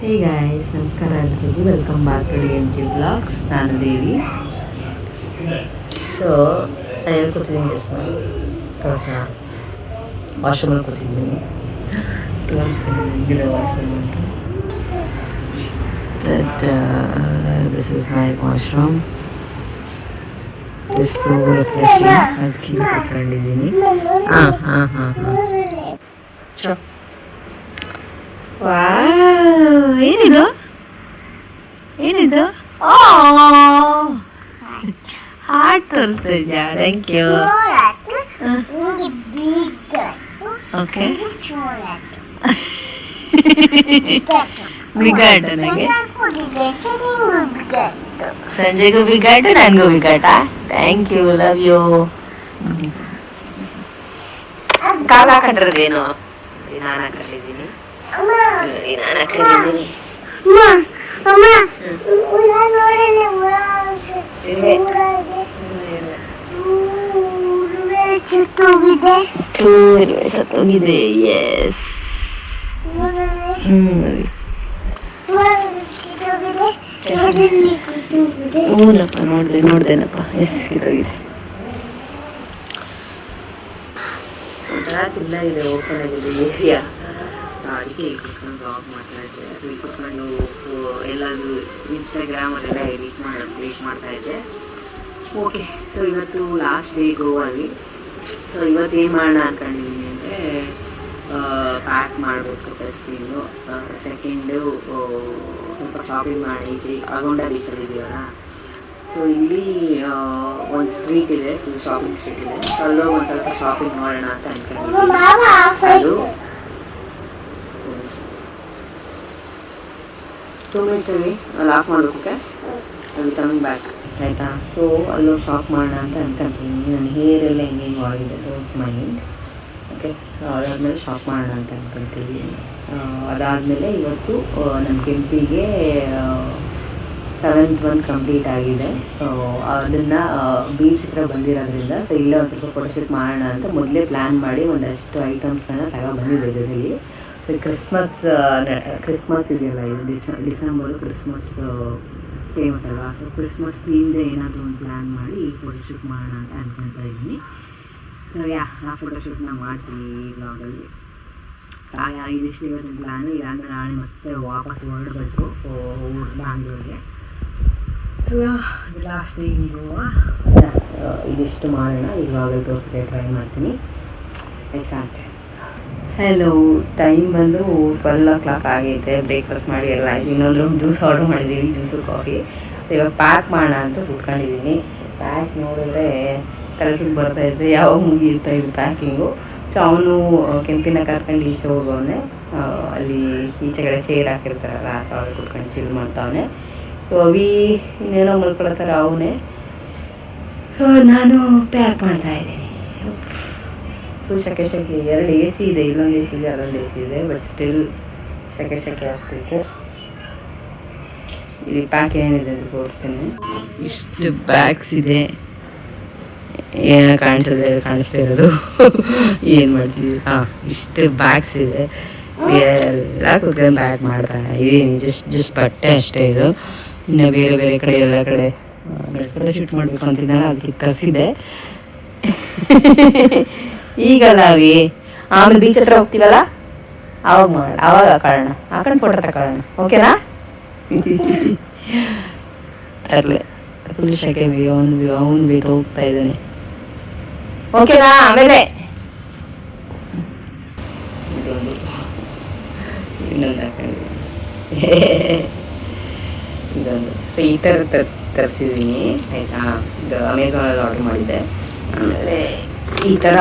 ಹೇ guys, ನಮಸ್ಕಾರ ಎಲ್ರಿಗೂ. Welcome back to DMG blogs. ನಾನು ದೇವಿ. ಸೊ ಎಲ್ಲಿ ಕೂತಿದ್ದೀನಿ ಗೆಸ್ ಮಾಡಿ. ತೋರಿಸೋಣ. ವಾಶ್ರೂಮಲ್ಲಿ ಕೂತಿದ್ದೀನಿ. ಗಿಡ ವಾಶ್ರೂಮ್ ಅಂತ. This is my washroom. Is so refreshing. ಅದಕ್ಕೆ ಕೂತ್ಕೊಂಡಿದ್ದೀನಿ. ಚೋ. ವಾವ್, ಏನಿದು ಏನಿದು? ಹಾರ್ಟ್ ತೋರಿಸ್ತಾ ಇದೆಯಾ? Thank you. ಓಕೆ, ಬಿಗಾಟ ನನಗೆ. ಸಂಜೆಗೂ ಬಿಗಾಟ, ನನಗೂ ಬಿಗಾಟ. Thank you, love you. ಕಾಲ ಹಾಕೊಂಡಿರೋದೇನು? ನಾನು ಹಾಕೊಂಡಿದ್ದೀನಿ. ನಾನು ಹಾಕೊಂಡಿದ್ದೀನಿ. ಸತ್ತೋಗಿದೆ. ಎಸ್. ಹ್ಞೂನಪ್ಪ, ನೋಡ್ದೇನಪ್ಪ. ಎಸ್, ಕಿತ್ತೋಗಿದೆ. ಒಂಥರ ಚಿಲ್ಲಾಗಿದೆ, ಓಪನ್ ಆಗಿದೆ ಏರಿಯಾ. ಅದಕ್ಕೆ ಇಲ್ಲಿ ಕುತ್ಕೊಂಡು ಬ್ಲಾಗ್ ಮಾಡ್ತಾ ಇದ್ದೆ. ಇಲ್ಲಿ ಕುತ್ಕೊಂಡು ಎಲ್ಲಾದರೂ ಇನ್ಸ್ಟಾಗ್ರಾಮಲ್ಲೆಲ್ಲ ಎಡಿಟ್ ಮಾಡ್ತಾ ಇದ್ದೆ. ಓಕೆ, ಸೊ ಇವತ್ತು ಲಾಸ್ಟ್ ಡೇ ಗೋವಲ್ಲಿ. ಸೊ ಇವತ್ತು ಏನು ಮಾಡೋಣ ಅಂದ್ಕೊಂಡಿದ್ದೀನಿ ಅಂದರೆ, ಪ್ಯಾಕ್ ಮಾಡಬೇಕು ಫಸ್ಟ್ ಥಿಂಗು. ಸೆಕೆಂಡು ಸ್ವಲ್ಪ ಶಾಪಿಂಗ್ ಮಾಡಿ. ಆಗೊಂಡ ಬೀಚಲ್ಲಿ ಇದೆಯಲ್ಲ, ಸೊ ಇಲ್ಲಿ ಒಂದು ಸ್ಟ್ರೀಟ್ ಇದೆ, ಶಾಪಿಂಗ್ ಸ್ಟ್ರೀಟ್ ಇದೆ. ಅಲ್ಲೋ ಒಂದು ಸ್ವಲ್ಪ ಶಾಪಿಂಗ್ ಮಾಡೋಣ ಅಂತ ಅಂದ್ಕೊಂಡಿದ್ದೀನಿ. ಅದು 2 minutes ಅಲ್ಲಿ ಲಾಕ್ ಮಾಡೋದಕ್ಕೆ ಅಲ್ಲಿ ಕಮಿಂಗ್ ಬ್ಯಾಕ್, ಆಯಿತಾ? ಸೊ ಅಲ್ಲೂ ಶಾಪ್ ಮಾಡೋಣ ಅಂತ ಅನ್ಕೊಂತೀನಿ. ನನ್ನ ಹೇರ್ ಎಲ್ಲ ಹೆಂಗೆ ಆಗಿದೆ, ಡೋಂಟ್ ಮೈಂಡ್. ಓಕೆ, ಸೊ ಅದಾದಮೇಲೆ ಶಾಪ್ ಮಾಡೋಣ ಅಂತ ಅನ್ಕೊಂತೀವಿ. ಅದಾದಮೇಲೆ ಇವತ್ತು ನಮ್ಮ ಕೆಂಪಿಗೆ 7th ಮಂತ್ ಕಂಪ್ಲೀಟ್ ಆಗಿದೆ. ಅದನ್ನು ಬೀಚ್ ಹತ್ರ ಬಂದಿರೋದ್ರಿಂದ ಸೊ ಇಲ್ಲೇ ಒಂದು ಸ್ವಲ್ಪ ಫೋಟೋಶೂಟ್ ಮಾಡೋಣ ಅಂತ ಮೊದಲೇ ಪ್ಲ್ಯಾನ್ ಮಾಡಿ ಒಂದಷ್ಟು ಐಟಮ್ಸ್ಗಳನ್ನ ತಗೊಬಂದಿದ್ದೆ ಜೊತೆಲಿ. ಸೊ ಕ್ರಿಸ್ಮಸ್ ಇದೆಯಲ್ಲ, ಇದು ಡಿಸೆಂಬರು ಕ್ರಿಸ್ಮಸ್ ಫೇಮಸ್ ಅಲ್ವಾ. ಸೊ ಕ್ರಿಸ್ಮಸ್ ಥೀಮ್ದೆ ಏನಾದರೂ ಒಂದು ಪ್ಲ್ಯಾನ್ ಮಾಡಿ ಫೋಟೋಶೂಟ್ ಮಾಡೋಣ ಅಂತ ಅನ್ಕೊತಾ ಇದ್ದೀನಿ. ಸೊ ಆ ಫೋಟೋಶೂಟ್ನ ಮಾಡ್ತೀನಿ ಈ ಬ್ಲಾಗಲ್ಲಿ. ಇದಿಷ್ಟು ಇವತ್ತಿನ ಪ್ಲ್ಯಾನು. ಇಲ್ಲಾಂದರೆ ನಾಳೆ ಮತ್ತೆ ವಾಪಸ್ ಹೊರಡಬೇಕು ಬ್ಯಾಂಗ್ಳೂರಿಗೆ. So last day Goa. ಇದಿಷ್ಟು ಮಾಡೋಣ, ಈ ಬ್ಲಾಗಲ್ಲಿ ತೋರಿಸೋಕ್ಕೆ ಟ್ರೈ ಮಾಡ್ತೀನಿ. ಸಾಕು. ಹಲೋ, ಟೈಮ್ ಬಂದು 12 o'clock ಆಗೈತೆ. ಬ್ರೇಕ್ಫಾಸ್ಟ್ ಮಾಡಿ ಎಲ್ಲ ಆಯಿತು. ಇನ್ನೊಂದು ಜ್ಯೂಸ್ ಆರ್ಡ್ರ್ ಮಾಡಿದ್ದೀವಿ, ಜ್ಯೂಸು ಕಾಫಿ. ಇವಾಗ ಪ್ಯಾಕ್ ಮಾಡೋಣ ಅಂತ ಕೂತ್ಕೊಂಡಿದ್ದೀನಿ. ಸೊ ಪ್ಯಾಕ್ ನೋಡಿದ್ರೆ ಕೆಲಸಕ್ಕೆ ಬರ್ತಾಯಿದ್ದೆ, ಯಾವಾಗ ಮುಗಿಯುತ್ತಾ ಇದು ಪ್ಯಾಕಿಂಗು. ಸೊ ಅವನು ಕೆಂಪಿನ ಕರ್ಕೊಂಡು ಈಚೆ ಹೋಗೋವನೆ. ಅಲ್ಲಿ ಈಚೆ ಕಡೆ ಚೇರ್ ಹಾಕಿರ್ತಾರಲ್ಲ, ಆ ಥರ ಕೂತ್ಕೊಂಡು ಚಿಲ್ ಮಾಡ್ತಾವನೆ. ಸೊ ಇನ್ನೇನೋ ಮಲ್ಕೊಳ್ತಾರೆ ಅವನೇ. ಸೊ ನಾನು ಪ್ಯಾಕ್ ಮಾಡ್ತಾಯಿದ್ದೀನಿ. ಫುಲ್ ಶೆಕೆ 2 AC ಇದೆ, ಇಲ್ಲೊಂದು AC ಇದೆ, ಅಲ್ಲೊಂದು AC ಇದೆ. ಬಟ್ ಸ್ಟಿಲ್ ಶೆಕೆ ಆಗ್ತೈತೆ. ಇಲ್ಲಿ ಪ್ಯಾಕ್ ಏನಿದೆ ಅಂತ ತೋರಿಸ್ತೀನಿ. ಇಷ್ಟು ಬ್ಯಾಗ್ಸ್ ಇದೆ. ಏನೋ ಕಾಣಿಸ್ತಾ ಇರೋದು ಏನು ಮಾಡ್ತೀವಿ. ಇಷ್ಟು ಬ್ಯಾಗ್ಸ್ ಇದೆ. ಎಲ್ಲ ಕೂತ್ಕೊಂಡು ಪ್ಯಾಕ್ ಮಾಡ್ತಾ ಇದೀನಿ. ಜಸ್ಟ್ ಬಟ್ಟೆ ಅಷ್ಟೇ ಇದು. ಇನ್ನು ಬೇರೆ ಕಡೆ ಎಲ್ಲ ಕಡೆ ಶೂಟ್ ಮಾಡಬೇಕು ಅಂತಿದ್ದಾನೆ, ಅದಕ್ಕೆ ತರಿಸಿದೆ. ಈಗಲ್ಲ ಆಮೇಲೆ ಬೀಚ್ ಹತ್ರ ಹೋಗ್ತೀವಲ್ಲ, ಆವಾಗ ಹಾಕೊಂಡು ಫೋಟೋ ತಗೊಳ್ಳೋಣ. ಓಕೆನಾ? ತರಲೆ ಫುಲ್ ಶೆಕೆ. ಅವನು ಬೇಗ ಹೋಗ್ತಾ ಇದ್ದಾನೆ. ಓಕೆನಾ? ಆಮೇಲೆ ಇನ್ನೊಂದು ಇದೊಂದು. ಸೊ ಈ ಥರ ತರಿಸಿದ್ದೀನಿ, ಆಯಿತಾ? ಇದು ಅಮೆಝಾನಲ್ಲಿ ಆರ್ಡ್ರ್ ಮಾಡಿದ್ದೆ. ಆಮೇಲೆ ಈ ಥರ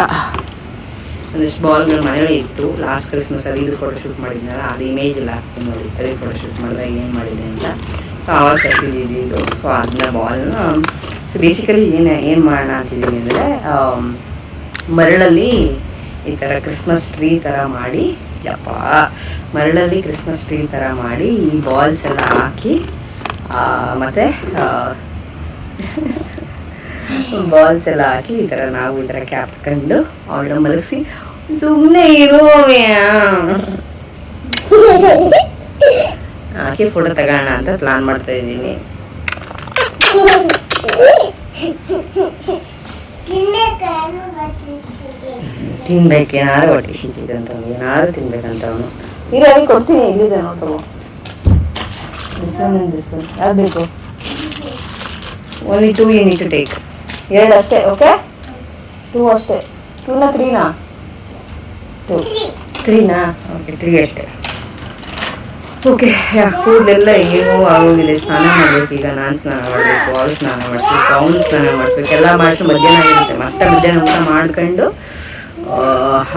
ಒಂದಿಷ್ಟು ಬಾಲ್ಗಳು ಮನೇಲೇ ಇತ್ತು. ಲಾಸ್ಟ್ ಕ್ರಿಸ್ಮಸಲ್ಲಿ ಇದು ಫೋಟೋಶೂಟ್ ಮಾಡಿದ್ನಲ್ಲ, ಅದು ಇಮೇಜ್ ಎಲ್ಲ ಹಾಕ್ತೀನಿ ನೋಡಿ, ಅದೇ ಫೋಟೋಶೂಟ್ ಮಾಡಿದಾಗ ಏನು ಮಾಡಿದೆ ಅಂತ. ಸೊ ಆವಾಗ ತರಿಸಿದ್ದೀವಿ ಇದು. ಸೊ ಅದನ್ನ ಬಾಲ್ನ ಸೊ ಬೇಸಿಕಲಿ ಏನು ಮಾಡೋಣ ಅಂತಿದ್ದೀನಿ ಅಂದರೆ, ಮರಳಲ್ಲಿ ಈ ಥರ ಕ್ರಿಸ್ಮಸ್ ಟ್ರೀ ಥರ ಮಾಡಿ, ಮರಳಲ್ಲಿ ಕ್ರಿಸ್ಮಸ್ ಟ್ರೀ ಥರ ಮಾಡಿ ಈ ಬಾಲ್ಸ್ ಎಲ್ಲ ಹಾಕಿ ಮತ್ತು ಬಾಲ್ಸ್ ಎಲ್ಲ ಹಾಕಿ ಈ ಥರ ನಾವು ಈ ಥರ ಕ್ಯಾಪ್ ಹಾಕೊಂಡು ಅವಳ ಮಲಗಿಸಿ ಸುಮ್ಮನೆ ಇರುವವೇ ಹಾಕಿ ಫೋಟೋ ತಗೋಣ ಅಂತ ಪ್ಲಾನ್ ಮಾಡ್ತಾ ಇದ್ದೀನಿ. ತಿನ್ಬೇಕು, ಏನಾರು ಹೊಟ್ಟೆ ಸಿಗ್ತಿದೆ ಅಂತ ಏನಾರು ತಿನ್ಬೇಕಂತ ಅವನು. ಈಗ ಕೊಡ್ತೀನಿ, ಇಲ್ಲಿದೆ ನೋಡ್ತವ. ಯಾವ್ದು ಬೇಕು? Only 2 you need to take. 2 ಅಷ್ಟೇ. ಓಕೆ, 2 ಅಷ್ಟೇ. 2ನಾ 3ನಾ? 3ನಾ? ಓಕೆ, 3 ಅಷ್ಟೇ. ಓಕೆ, ಕೂದಲೆಲ್ಲ ಏನೂ ಆಗೋಗಿದೆ. ಸ್ನಾನ ಮಾಡಬೇಕು. ಈಗ ನಾನು ಸ್ನಾನ ಮಾಡಬೇಕು, ಅವಳು ಸ್ನಾನ ಮಾಡಿಸ್ಬೇಕು, ಅವನು ಸ್ನಾನ ಮಾಡಿಸ್ಬೇಕು, ಎಲ್ಲ ಮಾಡಿಸಿ ಮಧ್ಯಾಹ್ನ ಆಗಿರುತ್ತೆ. ಮತ್ತೆ ಮಧ್ಯಾಹ್ನ ಊಟ ಮಾಡ್ಕೊಂಡು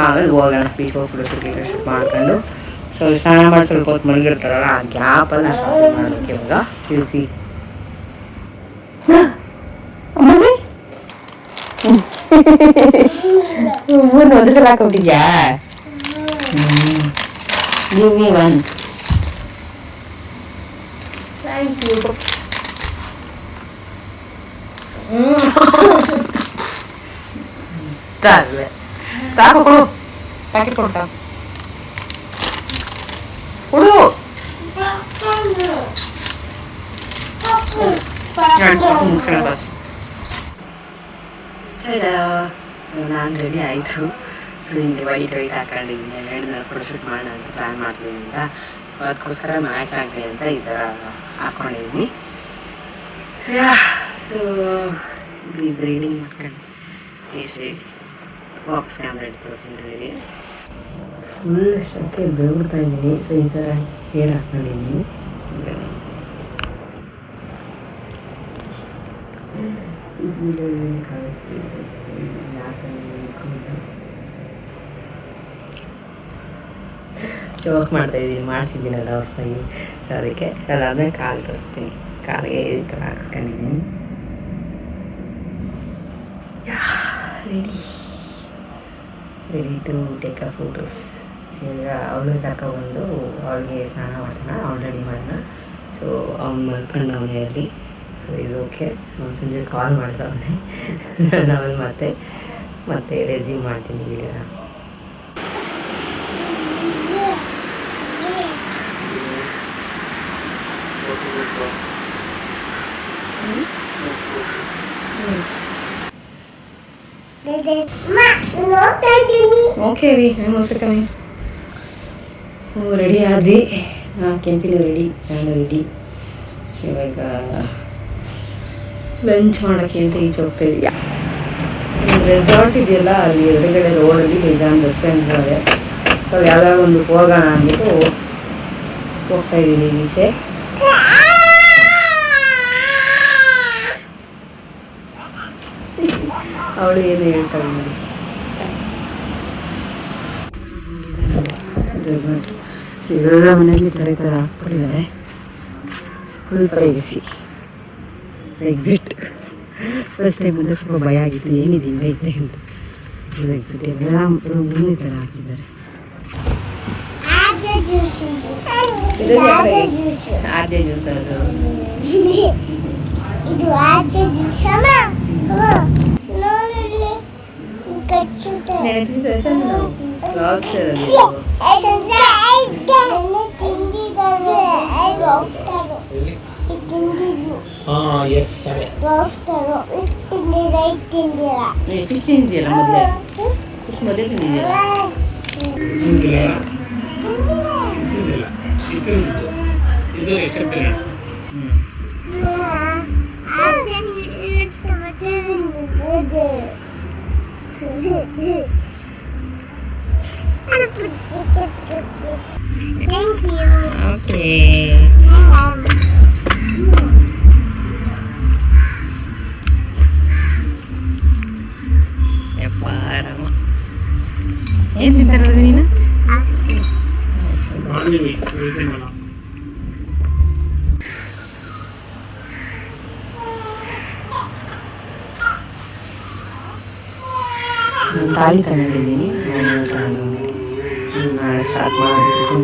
ಆಮೇಲೆ ಹೋಗೋಣ ಬೀಚ್ ಹೋಗಿ ಫೋಟೋಶೂಟ್ ಮಾಡ್ಕೊಂಡು. ಸೊ ಸ್ನಾನ ಮಾಡಿ ಸ್ವಲ್ಪ ಹೊತ್ತು ಮಲಗಿರ್ತಾರಲ್ಲ, ಆ ಗ್ಯಾಪಲ್ಲಿ ನಾನು ಶಾಪಿಂಗ್ ಮಾಡಬೇಕು ಇವಾಗ. ತಿಳಿಸಿ ಒಂದೇ ಸಲ ಹಾಕೊಬಿಟ್ಟಿದ್ಯಾ? ನೀವು ಒನ್. Thank you. ಸಾಕು, ಕೊಡು. ಪ್ಯಾಕೆಟ್ ಕೊಡು, ಸಾಕು ಕೊಡು. ಸೊ ನಾನು ರೆಡಿ ಆಯಿತು. ಸೊ ಹಿಂಗೆ ವೈಟ್ ಹಾಕೊಂಡಿದ್ದೀನಿ. 2 ದಿನ ಫೋಟೋಶೂಟ್ ಮಾಡೋಣ ಅಂತ ಪ್ಲ್ಯಾನ್ ಮಾಡ್ತೀನಿ ಅಂತ. ಅದಕ್ಕೋಸ್ಕರ ಮ್ಯಾಚ್ ಆಗಲಿ ಅಂತ ಈ ಥರ ಹಾಕ್ಕೊಂಡಿದ್ದೀನಿ. ಈ ಬ್ರೀಡಿಂಗ್ ಮಾಡ್ಕೊಂಡು ಬಾಕ್ಸ್ ಕ್ಯಾಮ್ರಾ ತೋರಿಸಿದ್ದೀವಿ. ಫುಲ್ ಶಕ್ಕೆ ಬೆವರ್ತಾ ಇದ್ದೀನಿ. ಸೊ ಈ ಥರ ಹೇರ್ ಹಾಕ್ಕೊಂಡಿದ್ದೀನಿ. ಜೋಕ್ ಮಾಡ್ತಾ ಇದ್ದೀನಿ, ಮಾಡಿಸಿದ್ದೀನಲ್ಲ ಹೊಸದಾಗಿ. ಸೊ ಅದಕ್ಕೆ ಅದಾದ್ಮೇಲೆ ಕಾಲು ತೋರಿಸ್ತೀನಿ. ಕಾಲಿಗೆ ಈ ಥರ ಹಾಕ್ಸ್ಕೊಂಡಿದ್ದೀನಿ. Ready to take a photos. ಈಗ ಅವಳಿಗೆ ಕರ್ಕೊಬಂದು ಅವಳಿಗೆ ಸ್ನಾನ ಮಾಡ್ತಾನ, ಅವಳು ರೆಡಿ ಮಾಡೋಣ. ಸೊ ಅವ್ನು ಮಲ್ಕೊಂಡು ಅವನೇ ಅಲ್ಲಿ. ಸೊ ಇದು ಓಕೆ. ಅವ್ನು ಸಂಜೆ ಕಾಲ್ ಮಾಡ್ದವನೇ. ನಾನು ಅವನು ಮತ್ತೆ ರೆಸ್ಯೂಮ್ ಮಾಡ್ತೀನಿ ವಿಡಿಯೋನ. Okay we, I am also coming. Ready ಆದ್ವಿ. ಕೆಂಪಿನ ರೆಡಿ, ನಾನು ರೆಡಿ. ಇವಾಗ ಲಂಚ್ ಮಾಡೋಕ್ಕೆ ಅಂತ ಈಚೆ ಹೋಗ್ತಾ ಇದೀಯ. ರೆಸಾರ್ಟ್ ಇದೆಯಲ್ಲ, ಅಲ್ಲಿ ಎದುರುಗಡೆ ರೋಡಲ್ಲಿ ಬೇಜಾನ್ ರೆಸ್ಟೋರೆಂಟ್ಗಳಿದೆ. ಸೊ ಯಾವ್ದಾದ್ರು ಒಂದು ಹೋಗೋಣ ಅಂದ್ಬಿಟ್ಟು ಹೋಗ್ತಾ ಇದ್ದೀನಿ ಈಚೆ. ಅವಳು ಏನು ಹೇಳ್ತಾಳೆ ನೋಡಿ. ರೆಸಾರ್ಟ್ ಎಲ್ಲ ಮನೆಯಲ್ಲಿ ಥರ ಹಾಕ್ಬಿಟ್ಟಿದ್ದಾರೆ. Full privacy. Exit first time ಅಂದರೆ ಸ್ವಲ್ಪ ಭಯ ಆಗಿತ್ತು, ಏನಿದೆ ಹಿಂದೆ ಇದೆ ಅಂತ. ಎಕ್ಸಿಟ್ ಎಲ್ಲ ರೂಮು ಈ ಥರ ಹಾಕಿದ್ದಾರೆ. ಆದ್ಯ ಜ್ಯೂಸ್ ಅದು. ಇದು ಆದ್ಯ ಜ್ಯೂಸ್ ಅಮ್ಮ. Thank you. Okay. Parang. Yan din talaga nina. Tali talaga din. Start ಮಾಡಬೇಕು.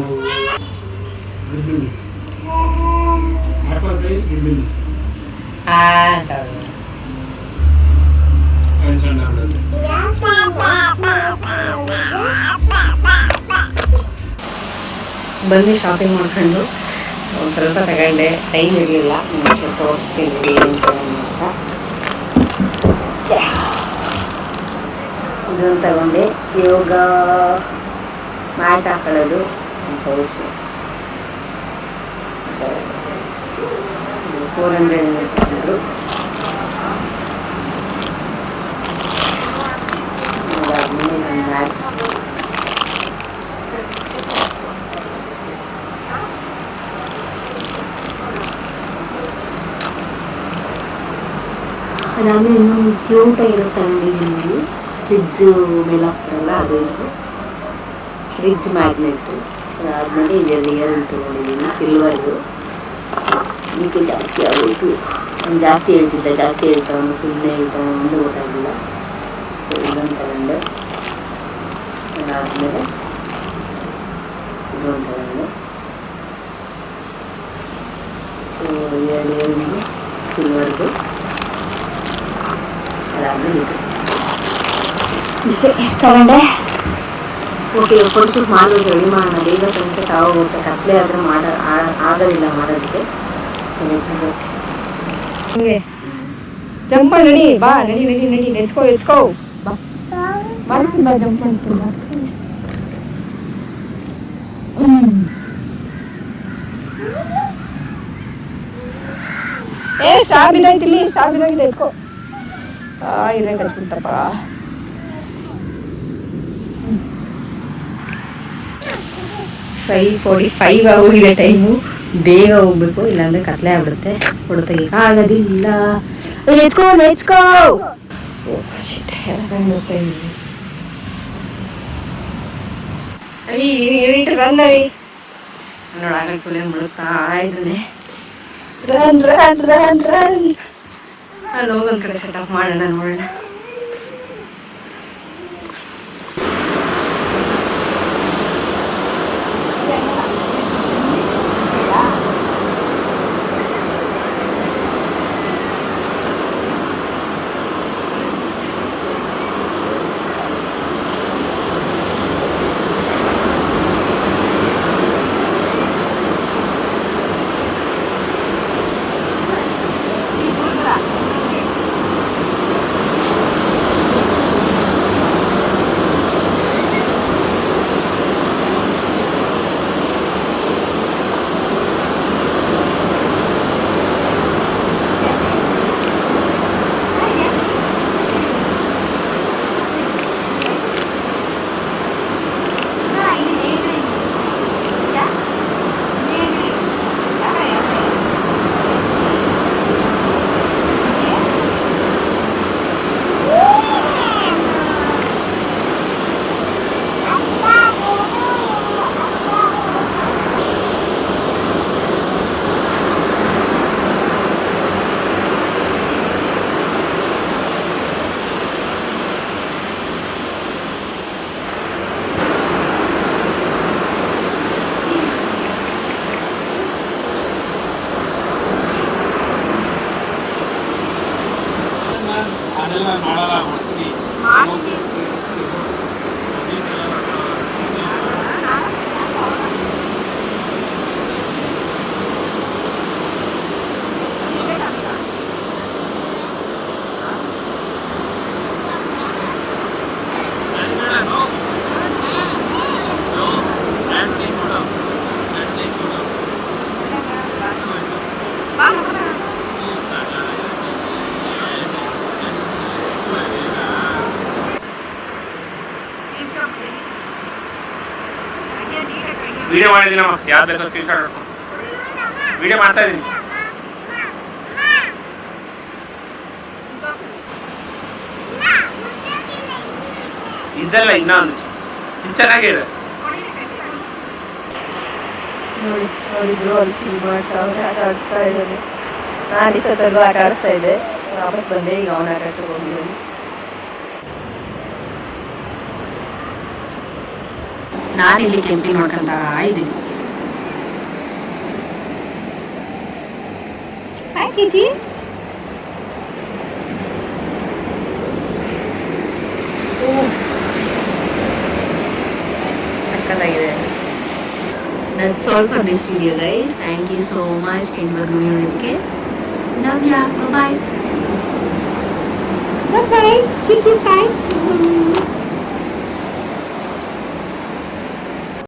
ಬಂದು ಶಾಪಿಂಗ್ ಮಾಡ್ಕೊಂಡು ಒಂದು ಸ್ವಲ್ಪ ತಗೊಂಡೆ, ಟೈಮ್ ಇರಲಿಲ್ಲ. ಸ್ವಲ್ಪ ತೋರಿಸ್ತೀನಿ ಏನು ಅಂತ. ಇದನ್ನು ತಗೊಂಡೆ, ಯೋಗ ಮ್ಯಾಟ್ ಹಾಕೊಳ್ಳೋದು ಪೌಚು 400 ಕೊಟ್ಟಿದ್ರು. ಅದಾದಮೇಲೆ ನನ್ನ ಮ್ಯಾಟ್, ಅದಾದಮೇಲೆ ಇನ್ನೊಂದು ಕ್ಯೂಟಾಗಿರೋ ತಗೊಂಡಿದ್ದೀನಿ, ಫ್ರಿಡ್ಜ್ ಮೇಲೆ ಹಾಕ್ತಾರಲ್ಲ ಅದು ಇದು ಫ್ರಿಡ್ಜ್ ಮ್ಯಾಗ್ನೆಟ್ಟು. ಅದಾದಮೇಲೆ ಇದೆ ರಿಯಲ್ ತೊಗೊಂಡಿದ್ದೀನಿ, ಸಿಲ್ವರ್ದು. ಇದಕ್ಕೆ ಜಾಸ್ತಿ ಆಗೋಯ್ತು, ಅವ್ನು ಜಾಸ್ತಿ ಹೇಳ್ತಾವನು, ಸುಮ್ಮನೆ ಹೇಳ್ತಾವೆ, ಒಂದು ಗೊತ್ತಾಗಿಲ್ಲ. ಸೊ ಇದೊಂದು ತಗೊಂಡೆ. ಅದಾದಮೇಲೆ ಇದೊಂದು ತಗೊಂಡೆ. ಸೊ ಎರಡು ಸಿಲ್ವರ್ದು. ಅದಾದಮೇಲೆ ಇದು ಇಷ್ಟು ತಗೊಂಡೆ. ಓಕೆ, ಫೋಟೋಶೂಟ್ ಮಾಡೋದು ರೆಡಿ ಮಾಡೋಣ, ಬೇಗ ಸನ್ಸೆಟ್ ಆಗೋಗುತ್ತೆ. ಕತ್ಲೆ ಆದರೆ ಆಗೋದಿಲ್ಲ ಮಾಡೋದಕ್ಕೆ. ಸೊ ನೆಕ್ಸ್ಟ್ ಜಂಪ್ ಮಾಡಿ ನಡಿ, ಬಾ ನಡಿ ಎಚ್ಕೋ ಬಾ, ಮಾಡಿಸ್ತೀನಿ ಬಾ, ಜಂಪ್ ಮಾಡಿಸ್ತೀನಿ ಬಾ. ಸ್ಟಾರ್ ಬಿದ್ದೈತಿ ಇಲ್ಲಿ, ಸ್ಟಾರ್ ಬಿದ್ದಾಗಿದೆ, ಎತ್ಕೋ. ಇರೇ ಕಚ್ಬಿಡ್ತಪ್ಪ. 5:45 ಆಗೋಗಿದೆ ಟೈಮು, ಬೇಗ ಹೋಗ್ಬೇಕು, ಇಲ್ಲಾಂದ್ರೆ ಕತ್ಲೆ ಆಗ್ಬಿಡುತ್ತೆ. ಹೊಡೆತ ಆಗೋದಿಲ್ಲ. ಎಚ್ಕೋ ನೋಡಾಗ ಸುಳ್ಳೆ ಮುಳುಗ್ತಾ ಇದ್ದಾನೆ. ಅಲ್ಲಿ ಹೋಗೊಂದ್ ಕಡೆ ಸೆಟಪ್ ಮಾಡೋಣ, ನೋಡೋಣ. ವಿಡಿಯೋ ಮಾಡಿದ್ದೀನಮ್ಮ, ಯಾವ್ದು ಬೇಕಾದ್ರೆ ಸ್ಕ್ರೀನ್ ಶಾಟ್ ಹಾಕು. ವಿಡಿಯೋ ಮಾಡ್ತಾ ಇದ್ದೀನಿ. ಇದೆಲ್ಲ ಇನ್ನೊಂದು ಚೆನ್ನಾಗಿದೆ. ನೋಡಿದ್ರು ಅಲ್ಲಿ ಚಿಲ್ ಮಾಡ್ತಾ ಅವ್ರೆ, ಆಟ ಆಡಿಸ್ತಾ ಇದ್ದಾನೆ. ನಾನು ಇಷ್ಟೊತ್ತರೆಗೂ ಆಟ ಆಡಿಸ್ತಾ ಇದ್ದೆ, ವಾಪಸ್ ಬಂದೆ, ಈಗ ಅವನ ಆಟ ಆಡ್ಸಕ್ಕೆ ಹೋಗಿದ್ದಾನೆ. ನಾನಿಲ್ಲಿ ಕೆಂಪಿ ನೋಡ್ಕೊಂತ ಇದ್ದೀನಿ. ಹಾಕಿಜಿ ಸಕ್ಕತ್ತಾಗಿದೆ. that's all for this video, guys. Thank you so much ಎಂಡ್ವರೆಗೂ ನೋಡೋದಕ್ಕೆ. Love ya. Bye bye. Bye bye. Bye.